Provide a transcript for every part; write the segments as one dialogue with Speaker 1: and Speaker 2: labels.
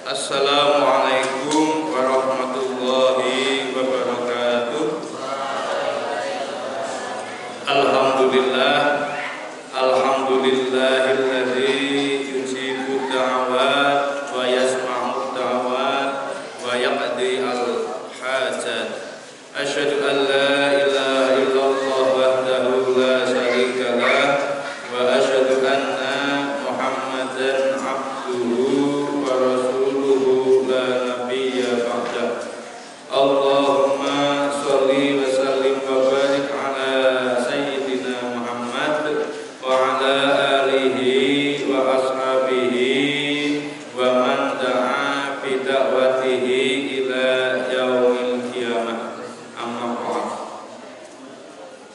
Speaker 1: Assalamualaikum warahmatullahi wabarakatuh. Alhamdulillah, alhamdulillahilladzi yujibu da'awat wa yasma'u da'awat wa yaqdi al-hajat. Asyhadu an la ilaha illallah wahdahu la syarika lah wa asyhadu anna Muhammadan abduhu wa rasuluhu la nabiyya ba'dah. Allahumma sholli wa sallim wa barik ala sayyidina Muhammad wa ala alihi wa ashabihi wa man da'a bi da'watihi ila yaumil qiyamah. Amma ba'd.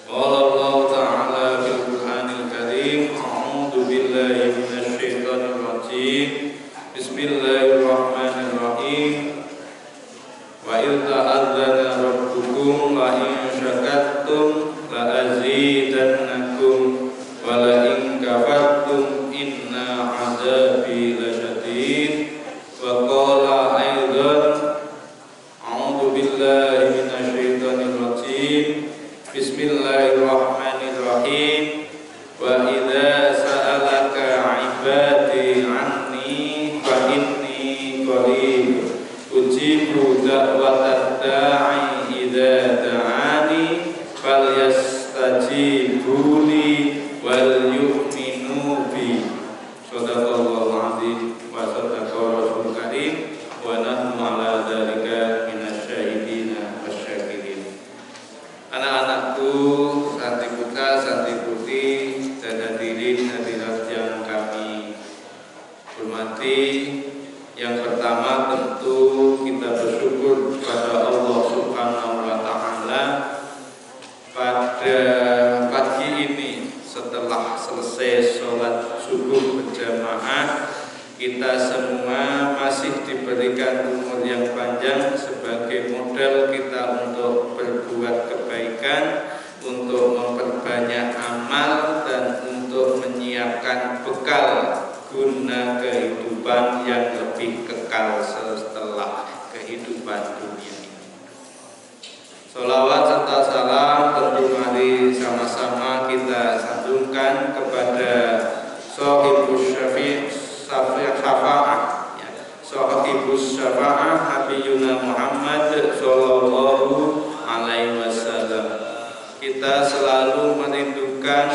Speaker 1: Qala Allah ta'ala fil Qur'anil Karim, a'udzu billahi minasy syaithanir rajim. Bismillahirrahmanirrahim. Wa idza adzana rabbukum la in syakartum la azidannakum wa la in kafartum inna 'adzabi lasyadid. Wa qala aidan a'udzu billahi minasy syaithanir rajim. Bismillahirrahmanirrahim. Wa idza sa'alaka 'ibadi 'anni fa inni qarib ujibu da'watad da'i idza da'ani falyastajibu li wal yu'minu bi. Shadaqallahu 'azim wa shadaqa rasul karim wa nahnu 'ala dzalika minasyahidina wasyakirin. Anak-anakku, santri putra, santri putri, dan hadirin hadirat yang kami hormati, yang pertama tentu kita bersyukur kepada Allah Subhanahu wa Ta'ala pada pagi ini setelah selesai sholat subuh berjamaah, kita semua masih diberikan umur yang panjang sebagai modal kita untuk berbuat kebaikan, untuk memperbanyak amal, dan untuk menyiapkan bekal guna kehidupan yang lebih kekal setelah kehidupan dunia ini. Sholawat serta salam tentu mari sama-sama kita sanjungkan kepada Shahibus Syafa'ah, Shahibus Syafa'ah Habibuna Muhammad sallallahu alaihi wasallam. Kita selalu merindukan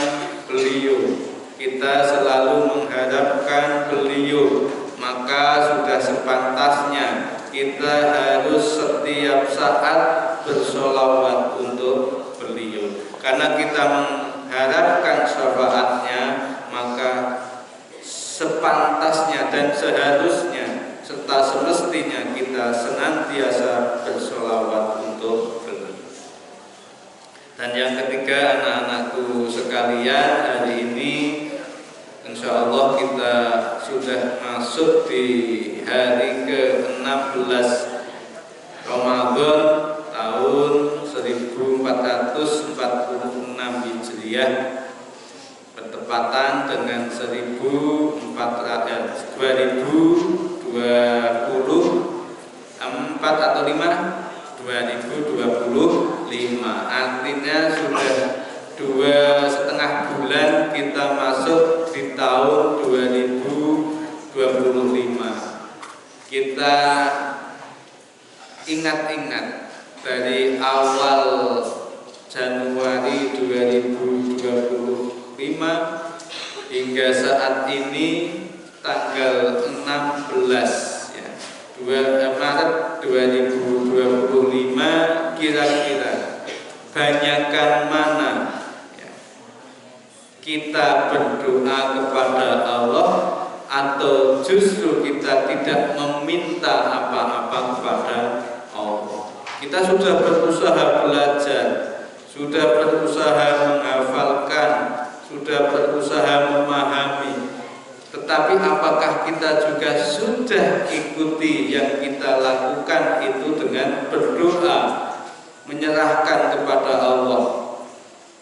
Speaker 1: beliau, kita selalu mengharapkan beliau, maka sudah sepantasnya kita harus setiap saat bersolawat untuk beliau. Karena kita mengharapkan syafaatnya, maka sepantasnya dan seharusnya serta semestinya kita senantiasa bersolawat untuk beliau. Dan yang ketiga, anak-anakku sekalian, hari ini insya Allah kita sudah masuk di hari ke-16 Ramadan tahun 1446 Hijriah, bertepatan dengan 2024 atau 2025. Artinya sudah 2,5 bulan kita masuk di tahun 2025. Kita ingat-ingat dari awal Januari 2025 hingga saat ini tanggal 16 ya, Maret 2025, kira-kira banyakkan mana ya, kita berdoa kepada Allah, atau justru kita tidak meminta apa-apa kepada Allah. Kita sudah berusaha belajar, sudah berusaha menghafalkan, sudah berusaha memahami, tetapi apakah kita juga sudah ikuti yang kita lakukan itu dengan berdoa, menyerahkan kepada Allah,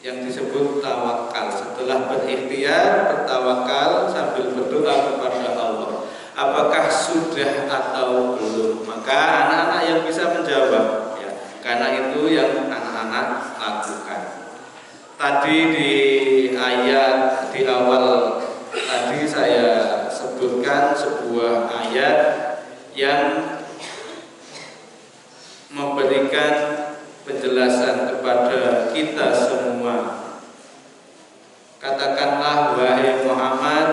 Speaker 1: yang disebut tawakal. Setelah berikhtiar, bertawakal sambil berdoa kepada Allah. apakah sudah atau belum? Maka anak-anak yang bisa menjawab, ya, karena itu yang anak-anak lakukan. Tadi di ayat di awal tadi saya sebutkan sebuah ayat yang memberikan penjelasan kepada kita semua. Katakanlah, wahai Muhammad,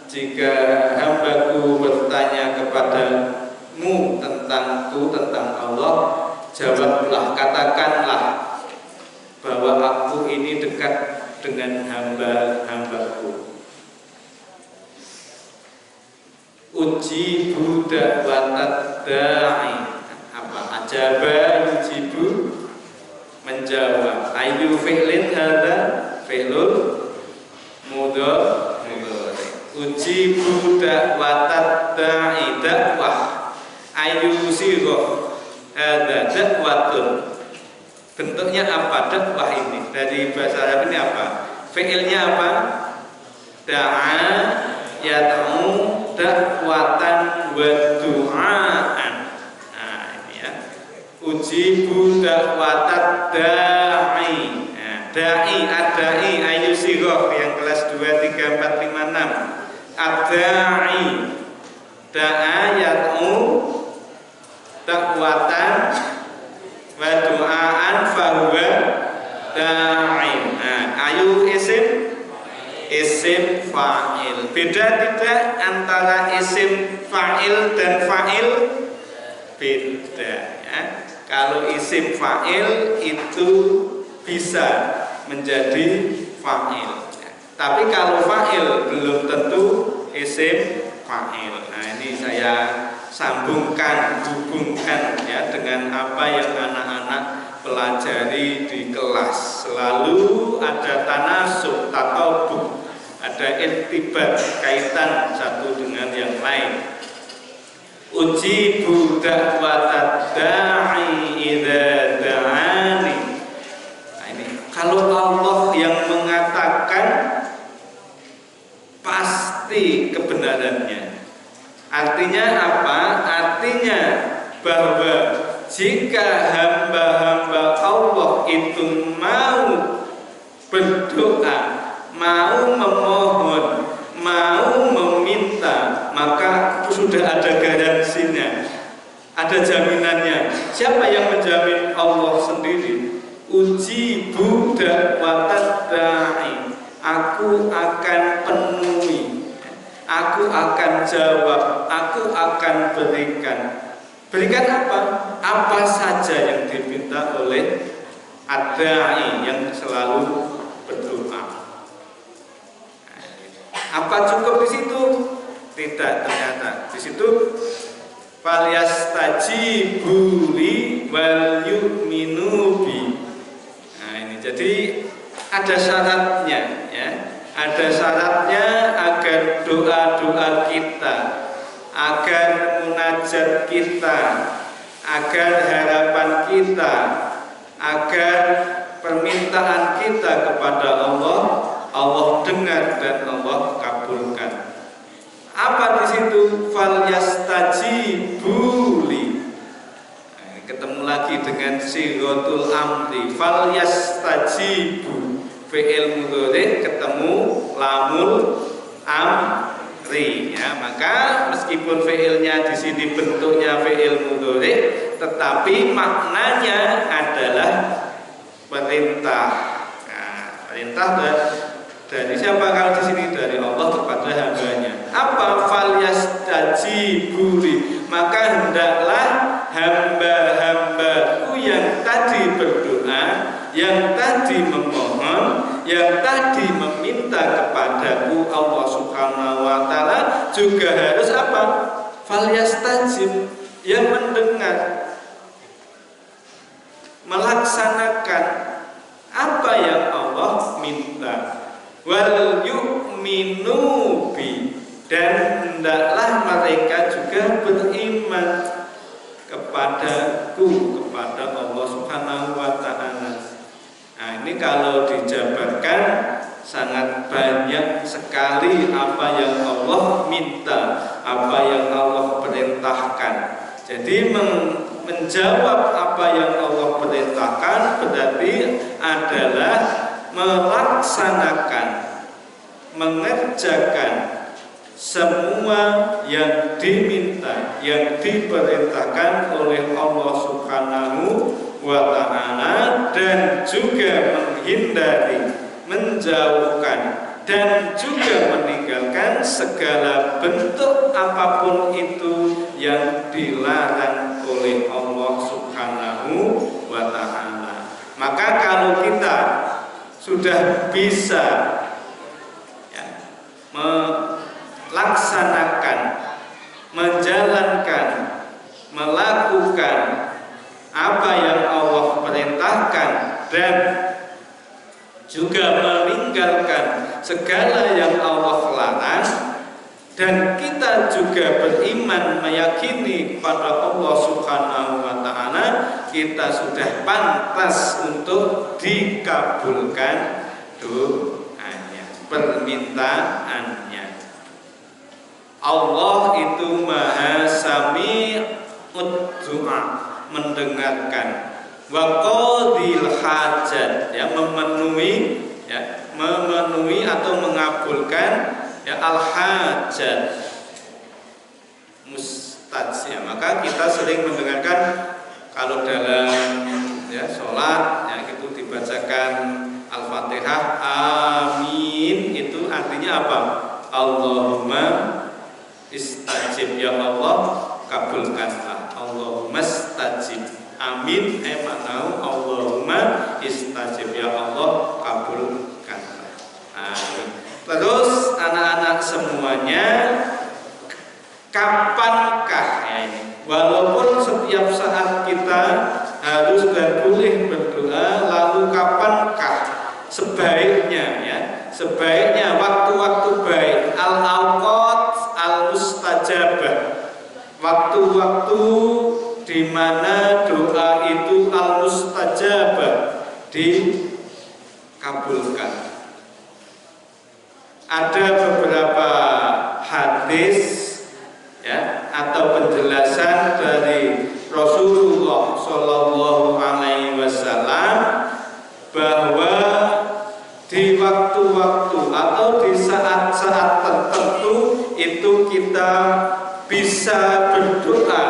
Speaker 1: jika hambaku bertanya kepadamu tentang Allah, jawablah, katakanlah bahwa aku ini dekat dengan hamba-hambaku. Ujibu da'watad da'i. Apa? Ajaba yujibu, menjawab. Ayu fi'lin hadza fi'lul mudhari. Ujibu da'watad da'i, dakwah. Ayu sirah hadza dakwatun. Bentuknya apa dakwah ini? Dari bahasa Arab ini apa? Fi'ilnya apa? Da'a yad'u dakwatan wa du'aan. Nah, ini ya. Ujibu dakwatad da'i. Nah, da'i, ad-da'i, ayu sirah yang kelas 2, 3, 4, 5, 6. Ad-da'i, da'a yad'u dakwatan wa du'aan fahuwa da'i. Nah, ayu isim fa'il. Beda tidak antara isim fa'il dan fa'il? Beda, ya. Kalau isim fa'il itu bisa menjadi fa'il, ya. Tapi kalau fa'il belum tentu isim fa'il. Nah, ini saya hubungkan ya dengan apa yang anak-anak pelajari di kelas. Selalu ada tanasub, tatobuk, ada irtibat, kaitan satu dengan yang lain. Ujibu da'watad da'i idza da'ani. Nah, ini kalau Allah yang mengatakan pasti kebenarannya. Artinya apa? Artinya bahwa jika hamba-hamba Allah itu mau berdoa, mau memohon, mau meminta, maka sudah ada garansinya, ada jaminannya. Siapa yang menjamin? Allah sendiri. Ujibu da'watad da'i, aku akan penuhi, aku akan jawab, aku akan berikan. Berikan apa? Apa saja yang diminta oleh ad-da'i yang selalu berdoa. Apa cukup di situ? Tidak, ternyata di situ falyastajibu li wal yu'minu bi. Nah, ini jadi ada syaratnya, ya. Ada syaratnya agar doa-doa kita, agar munajat kita, agar harapan kita, agar permintaan kita kepada Allah, Allah dengar dan Allah kabulkan. Apa di situ? Falyastajibu li. Nah, ketemu lagi dengan sighatul amri. Falyastajibu, fi'il mudhari ketemu lamul amri, ya. Maka meskipun fi'ilnya di sini bentuknya fi'il mudhari, tetapi maknanya adalah perintah. Nah, perintah dari siapa kalau di sini? Dari Allah kepada hambanya. Apa? Falyastajibu li, maka hendaklah hamba-hambaku yang tadi berdoa, yang tadi memohon, yang tadi meminta kepadaku Allah Subhanahu wa ta'ala juga harus apa? Falyastajib, yang mendengar, melaksanakan apa yang Allah minta. Wal yu'minu bi, dan hendaklah mereka juga beriman kepadaku, kepada Allah Subhanahu wa ta'ala. Nah, ini kalau dijabarkan sangat banyak sekali apa yang Allah minta, apa yang Allah perintahkan. Jadi menjawab apa yang Allah perintahkan berarti adalah melaksanakan, mengerjakan semua yang diminta, yang diperintahkan oleh Allah Subhanahu wa ta'ala, dan juga menghindari, menjauhkan, dan juga meninggalkan segala bentuk apapun itu yang dilarang oleh Allah Subhanahu wa ta'ala. Maka kalau kita sudah bisa melaksanakan, menjalankan, melakukan apa yang Allah perintahkan dan juga meninggalkan segala yang Allah larang, dan kita juga beriman meyakini kepada Allah Subhanahu wa ta'ala, kita sudah pantas untuk dikabulkan doanya, permintaannya. Allah itu Maha Sami'ud Du'a, mendengarkan, wa qadil hajat, ya, memenuhi atau mengabulkan al-hajat, mustajab. Maka kita sering mendengarkan kalau dalam sholat itu dibacakan Al-Fatihah, amin, itu artinya apa? Allahumma istajib, ya Allah kabulkanlah. Allahumma istajib, amin, maknanya Allahumma istajib, ya Allah kabulkanlah. Amin. Terus anak-anak semuanya, kapankah ini? Walaupun setiap saat kita harus dan boleh berdoa, lalu kapankah sebaiknya, sebaiknya waktu-waktu baik, al-awqat al-mustajabah, waktu-waktu di mana doa itu al-mustajabah, dikabulkan. Ada beberapa hadis atau penjelasan dari Rasulullah Shallallahu Alaihi Wasallam bahwa di waktu-waktu atau di saat-saat tertentu itu kita bisa berdoa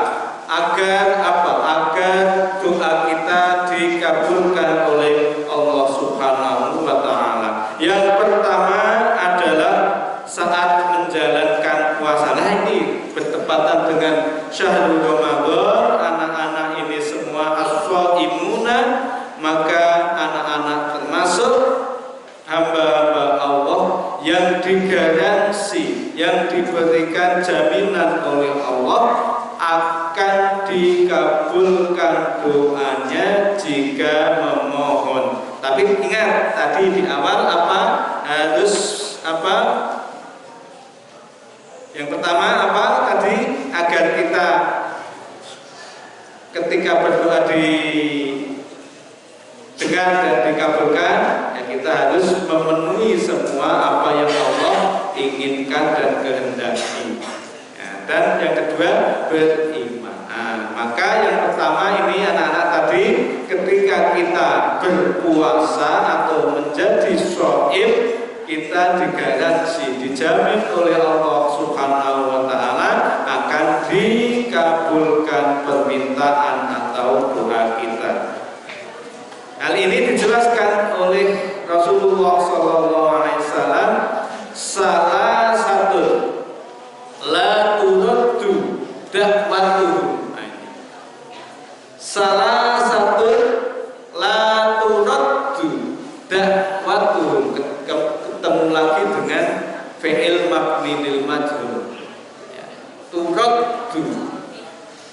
Speaker 1: agar apa? Agar doa kita dikabulkan oleh Allah Subhanahu wa ta'ala. Yang pertama adalah saat menjalankan puasa. Nah, ini bertepatan dengan syahrul Ramadan, anak-anak ini semua as-shaimuna, maka anak-anak termasuk hamba-hamba Allah yang digaransi, yang diberikan jaminan oleh Allah akan dikabulkan doanya jika memohon. Tapi ingat tadi di awal apa? Harus apa? Yang pertama apa tadi? Agar kita ketika berdoa didengar dan dikabulkan, kita harus memenuhi semua apa yang Allah inginkan dan kehendaki. Dan yang kedua, beriman. Maka yang pertama ini anak-anak tadi, ketika kita berpuasa atau menjadi shaim, kita digaransi, dijamin oleh Allah Subhanahu wa ta'ala akan dikabulkan permintaan atau doa kita. Hal ini dijelaskan oleh Rasulullah SAW. Salah satu la turaddu da'watuhum. Salah satu la turaddu da'watuhum, ketemu lagi dengan fi'il mabni lil majhul. Turaddu,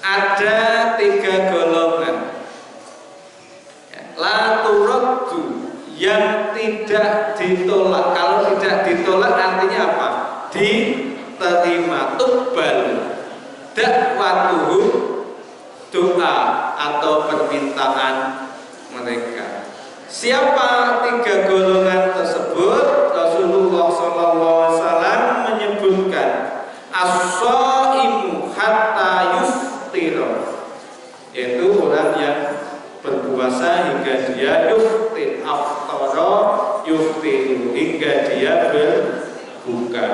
Speaker 1: ada 3 golongan. La turaddu, yang tidak ditolak. Kalau tidak ditolak artinya apa? Diterima, tuqbal. Da'watuhum, doa atau permintaan mereka. Siapa 3 golongan tersebut? Rasulullah SAW menyebutkan as dia berbuka.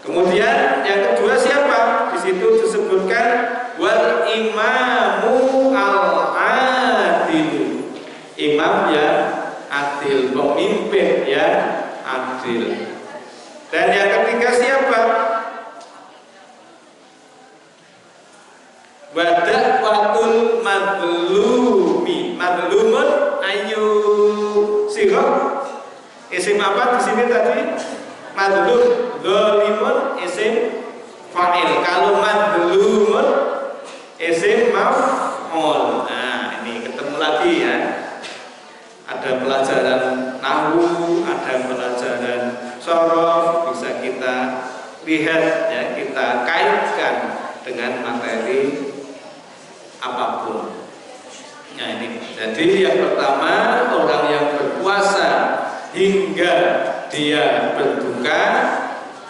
Speaker 1: Kemudian yang kedua siapa? Di situ disebutkan wal imamu al-adil. Imam yang adil, pemimpin yang adil. Dan yang ketiga siapa? Wada'watul madlumi. Madlumun ayu sirah. Isim apa di sini tadi? Madlum. Zalimun isim fa'il. Kalau madlumun isim maf'ul. Nah, ini ketemu lagi ya. Ada pelajaran nahwu, ada pelajaran sorof, bisa kita lihat ya, kita kaitkan dengan materi apapun. Nah ini, jadi yang pertama orang yang berpuasa hingga dia berbuka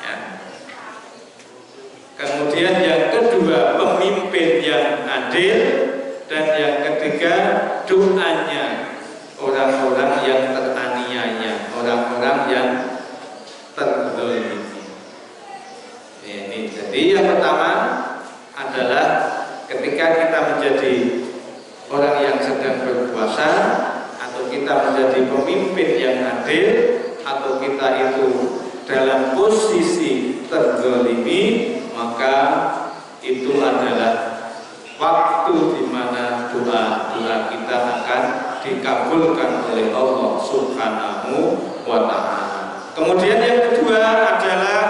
Speaker 1: ya. Kemudian yang kedua pemimpin yang adil. Dan yang ketiga doanya orang-orang yang teraniaya, orang-orang yang terzalimi. Ini jadi yang pertama adalah ketika kita menjadi orang yang sedang berpuasa, atau kita menjadi pemimpin yang adil, atau kita itu dalam posisi terzalimi, maka itu adalah waktu di mana doa-doa kita akan dikabulkan oleh Allah Subhanahu wa ta'ala. Kemudian yang kedua adalah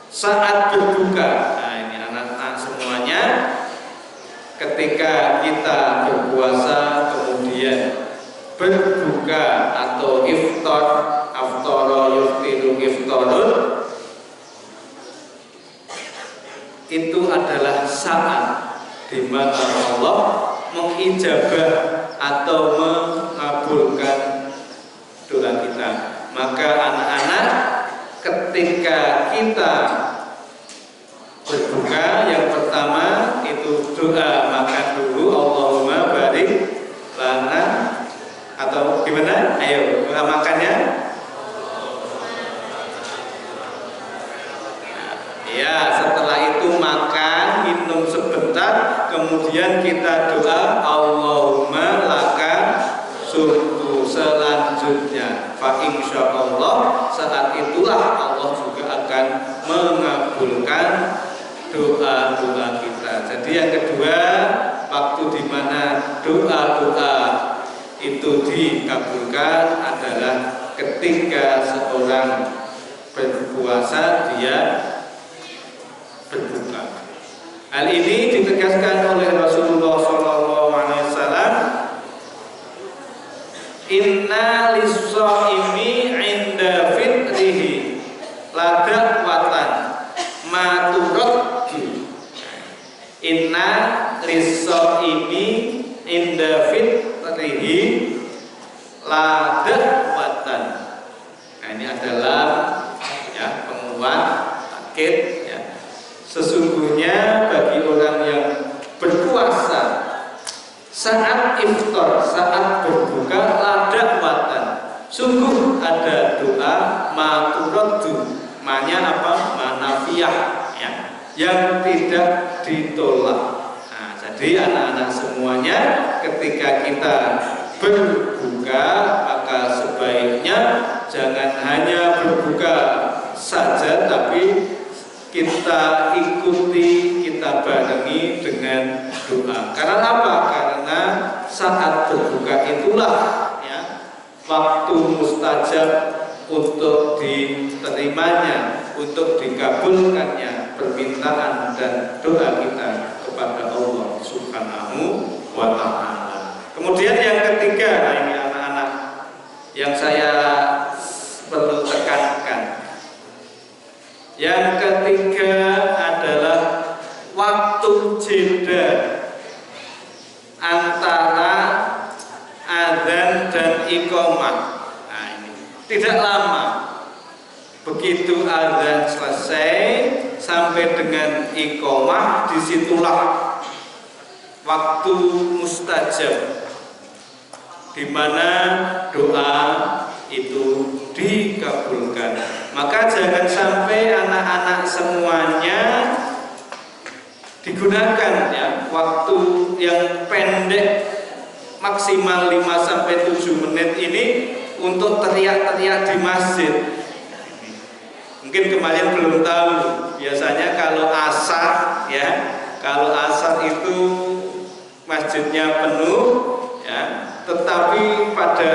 Speaker 1: saat berbuka. Nah ini anak-anak semuanya, ketika kita berpuasa kemudian berbuka atau iftar, aftara yuftiru iftarun, itu adalah saat di mana Allah mengijabah atau mengabulkan doa kita. Maka anak-anak, ketika kita berbuka, yang pertama itu doa makan dulu, Allahumma barik lana, atau gimana? Ayo doa makannya. Ya, setelah itu makan, minum sebentar, kemudian kita doa Allahumma laka sumtu. Selanjutnya fa insyaallah saat itulah Allah juga akan mengabulkan doa-doa kita. Jadi yang kedua, waktu di mana doa-doa itu dikabulkan adalah ketika seorang berpuasa dia berbuka. Hal ini ditegaskan oleh Rasulullah SAW. Inna lis-shaimi 'inda fitrihi la da'watan ma turaddu. Inna lis-shaimi 'inda fitrihi la da'watan. Nah, ini adalah ya penguat takkid ya. Sesungguhnya bagi orang yang berpuasa saat iftar, saat berbuka, lada watan, sungguh ada doa maturaddu, manya apa? Manafiyah ya, yang tidak ditolak. Nah, jadi anak-anak semuanya, ketika kita berbuka, maka sebaiknya jangan hanya berbuka saja, tapi kita ikuti, kita barengi dengan doa. Karena apa? Karena saat berbuka itulah ya, waktu mustajab untuk diterimanya, untuk dikabulkannya permintaan dan doa kita kepada Allah Subhanahu wa ta'ala. Kemudian yang ketiga, nah ini anak-anak yang saya perlu tekankan. Yang ketiga adalah waktu jeda antara adzan dan iqamah. Nah, ini tidak lama. Begitu adzan selesai sampai dengan iqamah, disitulah waktu mustajab, di mana doa itu dikabulkan. Maka jangan sampai anak-anak semuanya digunakan ya waktu yang pendek maksimal 5-7 menit ini untuk teriak-teriak di masjid. Mungkin kemarin belum tahu, biasanya kalau asar ya, kalau asar itu masjidnya penuh ya, tetapi pada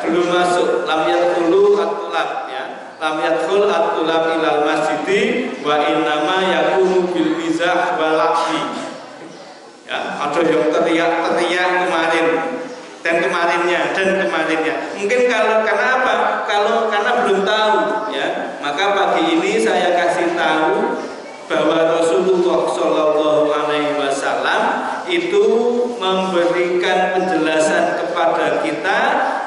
Speaker 1: belum masuk lam yadkhulu at-tulab ya, lam yadkhul at-tulab ilal masjidi wa innama yakunu bil mizah wal la'bi. Ya, ada yang teriak-teriak kemarin dan kemarinnya. Mungkin karena apa? Karena belum tahu ya. Maka pagi ini saya kasih tahu bahwa Rasulullah Shallallahu Alaihi Wasallam itu memberikan penjelasan kepada kita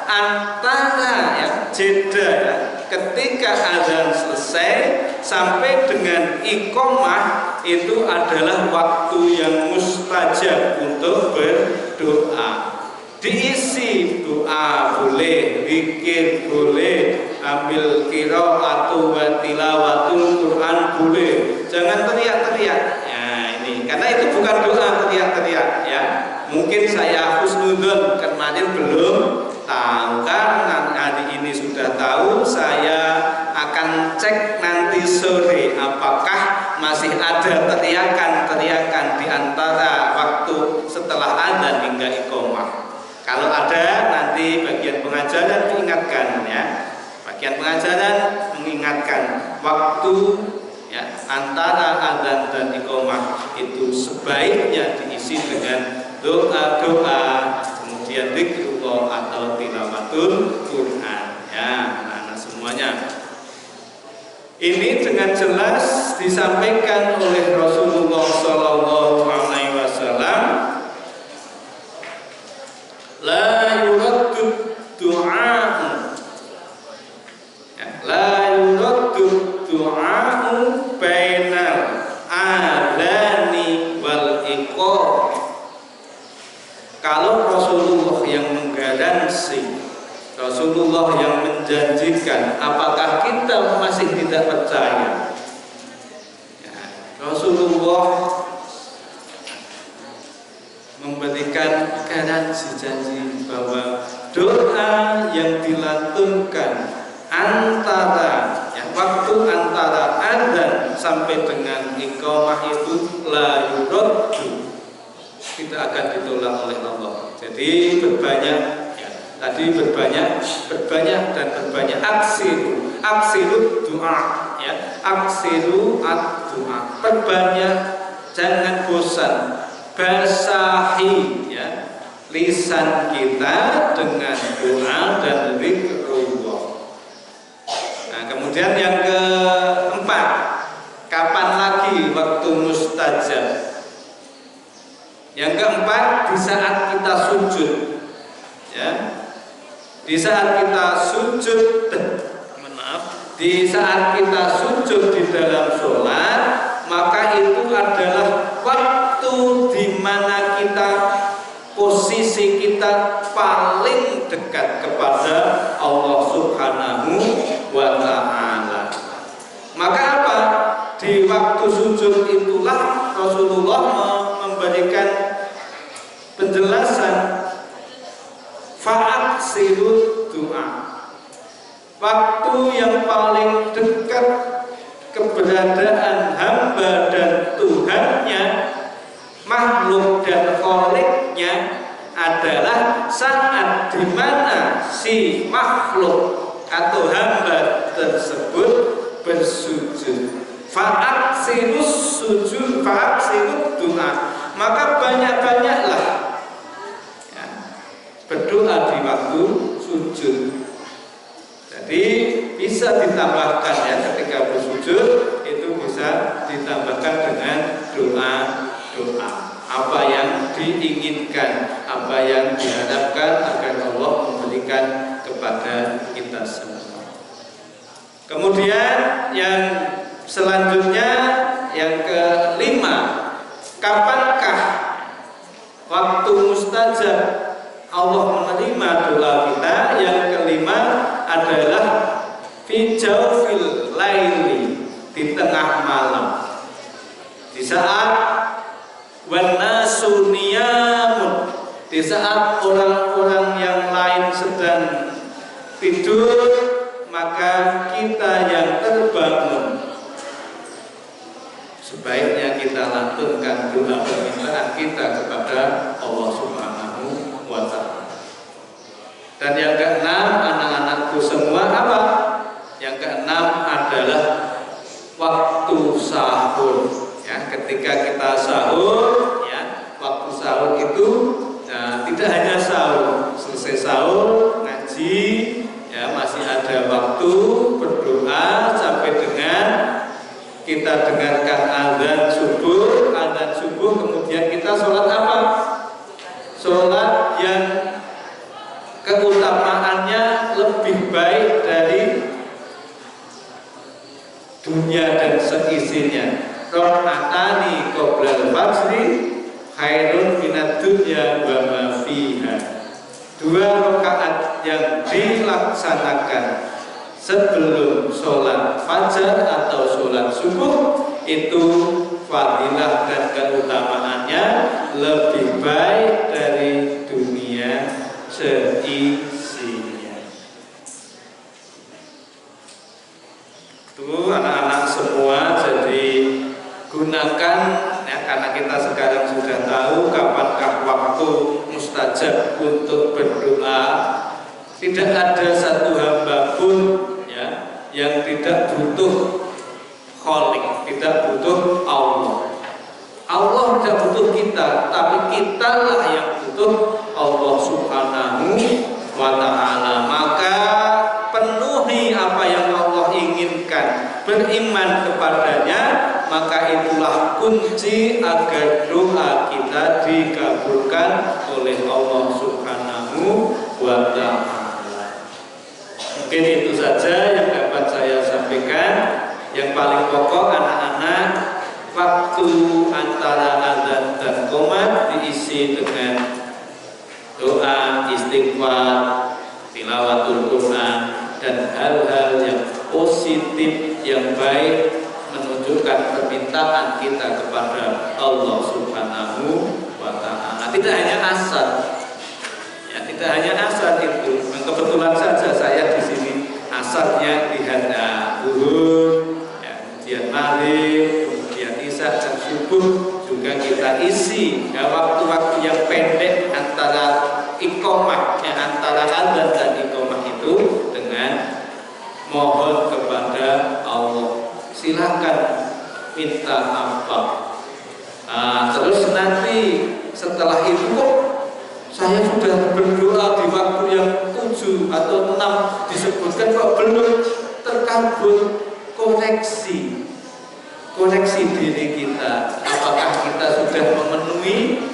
Speaker 1: antara ya, jeda ya, ketika azan selesai sampai dengan iqomah itu adalah waktu yang mustajab untuk berdoa. Diisi doa boleh, zikir boleh, ambil qiraatu wa tilawatul Quran boleh. Jangan teriak-teriak. Ya ini, karena itu bukan doa teriak-teriak ya. Mungkin saya husnudzon kemarin belum tahu, kan hari ini sudah tahu. Saya akan cek nanti sore apakah masih ada teriakan-teriakan di antara waktu setelah adzan hingga iqomah. Kalau ada, nanti bagian pengajaran mengingatkan ya. Bagian pengajaran mengingatkan waktu ya, antara adzan dan iqomah itu sebaiknya diisi dengan doa-doa, kemudian zikrullah atau tilawatul Quran ya, anak-anak semuanya. Ini dengan jelas disampaikan oleh Rasulullah Shallallahu Alaihi Wasallam. La yuraddu du'a'u ya, la yuraddu du'a'u bainal adani wal iqam. Kalau Rasulullah yang menggaransi, Rasulullah yang menjanjikan, apakah kita masih tidak percaya? Ya, Rasulullah memberikan garansi janji bahwa doa yang dilantunkan antara ya, waktu antara adzan sampai dengan iqamah itu la yuraddu, tidak akan ditolak oleh Allah. Jadi berbanyak ya, tadi berbanyak dan berbanyak aksiru doa ya, aksiru ad-doa, perbanyak, jangan bosan. Basahi ya, lisan kita dengan doa dan zikrullah. Nah, kemudian yang keempat, kapan lagi waktu mustajab? Yang keempat, di saat kita sujud ya. Di saat kita sujud, di saat kita sujud di dalam sholat, maka itu adalah waktu di mana kita, posisi kita paling dekat kepada Allah Subhanahu wa Ta'ala. Maka apa? Di waktu sujud itulah Rasulullah memberikan penjelasan fa'aksirud doa. Waktu yang paling dekat keberadaan hamba dan Tuhannya, makhluk dan kholiknya adalah saat di mana si makhluk atau hamba tersebut bersujud. Fa'aksirus sujud, fa'aksirud doa. Maka banyak-banyaklah ya, berdoa di waktu sujud. Jadi bisa ditambahkan ya, ketika bersujud itu bisa ditambahkan dengan doa-doa. Apa yang diinginkan, apa yang diharapkan agar Allah memberikan kepada kita semua. Kemudian yang selanjutnya, yang kelima, kapankah waktu mustajab Allah menerima doa kita? Yang kelima adalah jawfil laili, di tengah malam, di saat wanasu niyamun, di saat orang-orang yang lain sedang tidur, maka kita yang terbangun sebaiknya kita lantunkan doa permintaan kita kepada Allah Subhanahu wa Ta'ala. Dan yang keenam, anak-anakku semua, apa? Yang keenam adalah waktu sahur. Ya, ketika kita sahur, ya, waktu sahur itu tidak hanya sahur, selesai sahur ngaji, ya, masih ada waktu berdoa sampai dengan kita dengarkan azan subuh, kemudian kita sholat apa? Sholat yang keutamaannya lebih baik dari dunia dan seisinya. Raka'atani qoblal fajri khairun minad dunya wa ma fiha. 2 rakaat yang dilaksanakan sebelum sholat fajar atau sholat subuh itu fadilah dan keutamaannya lebih baik dari dunia seisinya. Itu anak-anak semua, jadi gunakan ya, karena kita sekarang sudah tahu kapankah waktu mustajab untuk berdoa. Tidak ada satu hamba pun ya yang tidak butuh Khalik, tidak butuh Allah. Allah tidak butuh kita, tapi kitalah yang butuh Allah Subhanahu wa Ta'ala. Maka penuhi apa yang Allah inginkan, beriman kepadanya, maka itulah kunci agar doa kita dikabulkan oleh Allah Subhanahu wa Ta'ala. Mungkin itu saja yang dapat saya sampaikan. Yang paling pokok, anak-anak, waktu antara azan dan qomat diisi dengan doa, istighfar, tilawatul Quran, dan hal-hal yang positif, yang baik, menunjukkan permintaan kita kepada Allah Subhanahu wa Ta'ala. Tidak hanya asar, ya, tidak hanya asar itu. Kebetulan saja saya di sini asarnya di zuhur, ya, kemudian maghrib, kemudian isya dan subuh juga kita isi ya, waktu-waktu yang pendek antara iqomah, ya, antara azan dan iqomah itu dengan mohon kepada Allah. Silakan minta apa. Terus nanti setelah itu kok saya sudah berdoa di waktu yang 7 atau 6 disebutkan kok belum terkabul, koreksi diri kita. Apakah kita sudah memenuhi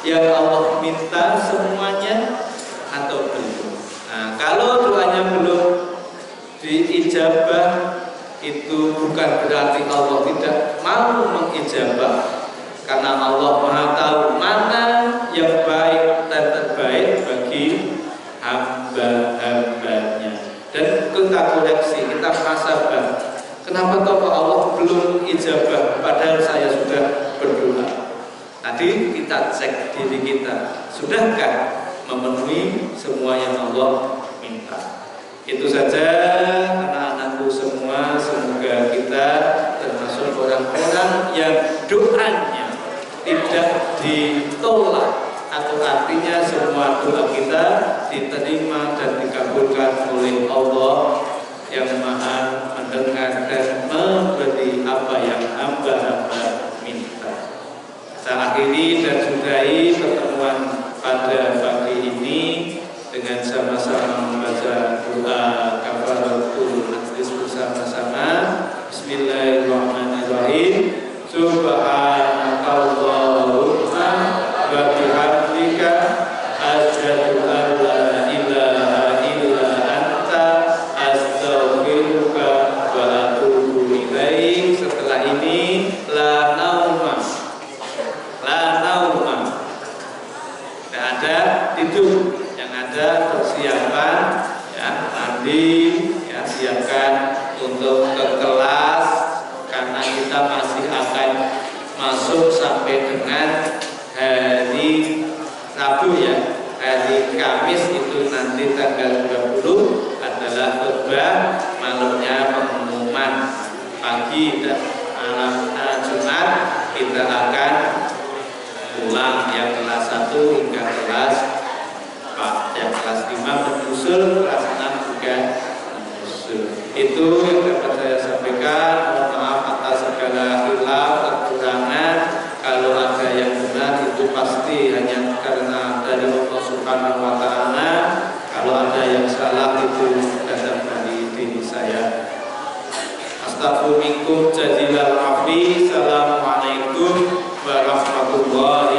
Speaker 1: yang Allah minta semuanya atau belum? Nah, kalau doanya belum diijabah, itu bukan berarti Allah tidak mau mengijabah, karena Allah Maha tahu mana yang baik dan terbaik bagi hamba-hambanya. Dan kita koreksi, kita muhasabah. Kenapa kok Allah belum ijabah padahal saya sudah berdoa? Tadi kita cek diri kita, sudahkah memenuhi semua yang Allah minta? Itu saja anak-anakku semua. Semoga kita termasuk orang-orang yang doanya tidak ditolak, atau artinya semua doa kita diterima dan dikabulkan oleh Allah yang Maha mendengar dan memberi apa yang hamba-hamba minta. Saya akhiri dan sudahi pertemuan pada pagi ini dengan sama-sama membaca doa kafaratul majlis bersama-sama. Bismillahirrahmanirrahim. Subhanakallahumma wa bihamdika asyhadu an la ilaha illa anta astaghfiruka wa atubu ilaik. Setelah ini la nauma. Tidak ada nanti tanggal 20 adalah khutbah, malamnya pengumuman, pagi dan malam Jumat kita akan pulang yang kelas 1 hingga kelas 4, yang kelas 5 menyusul, kelas 6 juga menyusul. Itu yang dapat saya sampaikan. Mohon maaf atas segala hilaf, kekurangan. Kalau ada yang benar itu pasti hanya karena dari Allah Subhanahu wa Ta'ala. Kalau ada yang salah itu datang dari diri saya. Astagfirullahaladzim jazilal afi. Assalamualaikum warahmatullahi